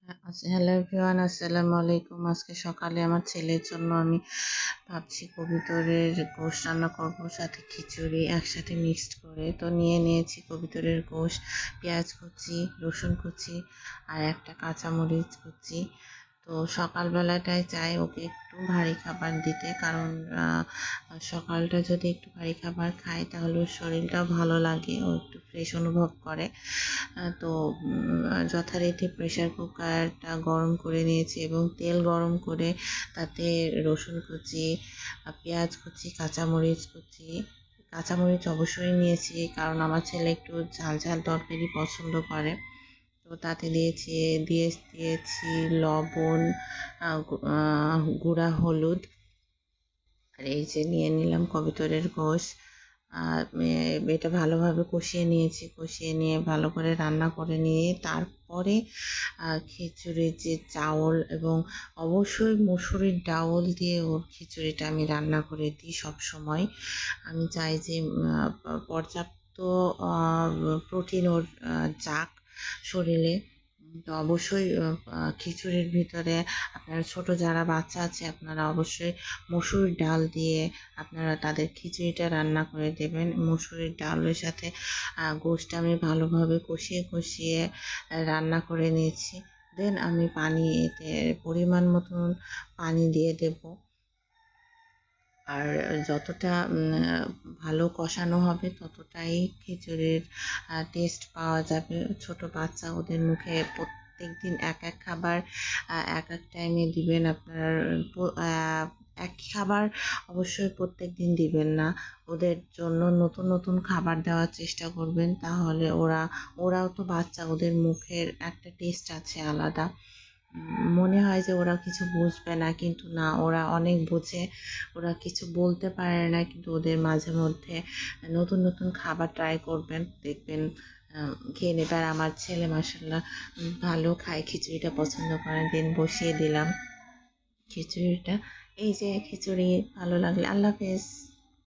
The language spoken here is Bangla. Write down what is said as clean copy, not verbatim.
আচ্ছা, হ্যালো এভরিওয়ান, আসসালামু আলাইকুম। আজকে সকালে আমার ছেলের জন্য আমি ভাবছি কবুতরের গোশত রান্না করব, সাথে খিচুড়ি একসাথে মিক্সড করে। তো নিয়ে নিয়েছি কবুতরের গোশত, পেঁয়াজ কুচি, রসুন কুচি আর একটা কাঁচামরিচ কুচি। তো সকালবেলাটায় চাই ওকে একটু ভারী খাবার দিতে, কারণ সকালটা যদি একটু ভারী খাবার খায় তাহলে ওর শরীরটাও ভালো লাগে, ও একটু ফ্রেশ অনুভব করে। তো যথারীতি প্রেশার কুকারটা গরম করে নিয়েছি এবং তেল গরম করে তাতে রসুন কুচি, পেঁয়াজ কুচি, কাঁচামরিচ কুচি, কাঁচামরিচ অবশ্যই নিয়েছি কারণ আমার ছেলে একটু ঝাল ঝাল তরকারি পছন্দ করে। তো তাতে দিয়েছি লবণ, গুঁড়া হলুদ। আর এই যে নিয়ে নিলাম কবুতরের গোশত। এটা ভালোভাবে কষিয়ে নিয়েছি, কষিয়ে নিয়ে ভালো করে রান্না করে নিয়ে তারপরে খিচুড়ির যে চাউল, এবং অবশ্যই মসুরির ডাউল দিয়ে ওর খিচুড়িটা আমি রান্না করে দিই সব সময়। আমি চাই যে পর্যাপ্ত প্রোটিন ওর যাক শরীরে। তো অবশ্যই খিচুড়ির ভিতরে আপনারা ছোট যারা বাচ্চা আছে আপনারা অবশ্যই মসুর ডাল দিয়ে আপনারা তাদের খিচুড়িটা রান্না করে দেবেন। মসুরির ডালের সাথে গোশতটা আমি ভালোভাবে কষিয়ে কষিয়ে রান্না করে নিয়েছি। দেন আমি পানি এতে পরিমাণ মতন পানি দিয়ে দেব। আর যতটা ভালো কষানো হবে ততটাই খিচুড়ির টেস্ট পাওয়া যাবে। ছোট বাচ্চা, ওদের মুখে প্রত্যেকদিন এক এক খাবার এক এক টাইমে দিবেন। আপনার একই খাবার অবশ্যই প্রত্যেক দিন দিবেন না, ওদের জন্য নতুন নতুন খাবার দেওয়ার চেষ্টা করবেন, তাহলে ওরাও তো বাচ্চা, ওদের মুখের একটা টেস্ট আছে আলাদা। মনে হয় যে ওরা কিছু বুঝবে না, কিন্তু না, ওরা অনেক বোঝে। ওরা কিছু বলতে পারে না, কিন্তু ওদের মাঝে মধ্যে নতুন নতুন খাবার ট্রাই করবেন, দেখবেন খেয়ে নেবে। আর আমার ছেলে মাসাল্লাহ ভালো খায়, খিচুড়িটা পছন্দ করে। দিন বসিয়ে দিলাম খিচুড়িটা। এই যে খিচুড়ি, ভালো লাগলে আল্লাহ হাফেজ।